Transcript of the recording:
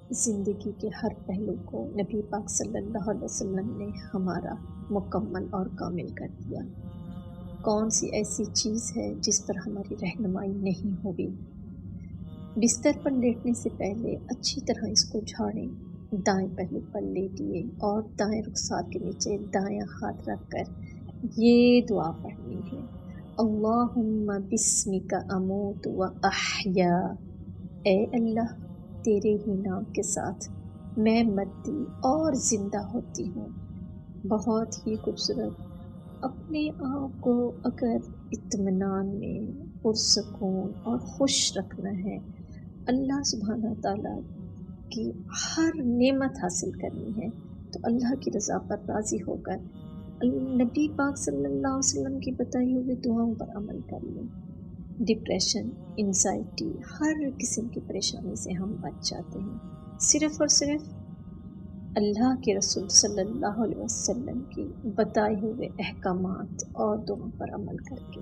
زندگی کے ہر پہلو کو نبی پاک صلی اللہ علیہ وسلم نے ہمارا مکمل اور کامل کر دیا۔ کون سی ایسی چیز ہے جس پر ہماری رہنمائی نہیں ہوگی؟ بستر پر لیٹنے سے پہلے اچھی طرح اس کو جھاڑیں، دائیں پہلو پر لیٹیے اور دائیں رخسار کے نیچے دایاں ہاتھ رکھ کر یہ دعا پڑھنی ہے: اللہم بسمک اموت و احیا۔ اے اللہ، تیرے ہی نام کے ساتھ میں مرتی اور زندہ ہوتی ہوں۔ بہت ہی خوبصورت۔ اپنے آپ کو اگر اطمینان میں پرسکون اور خوش رکھنا ہے، اللہ سبحانہ تعالیٰ کی ہر نعمت حاصل کرنی ہے، تو اللہ کی رضا پر راضی ہو کر نبی پاک صلی اللہ علیہ وسلم کی بتائی ہوئی دعاؤں پر عمل کر لیں۔ ڈپریشن، انزائٹی، ہر قسم کی پریشانی سے ہم بچ جاتے ہیں، صرف اور صرف اللہ کے رسول صلی اللہ علیہ وسلم کی بتائے ہوئے احکامات اور دعاؤں پر عمل کر کے۔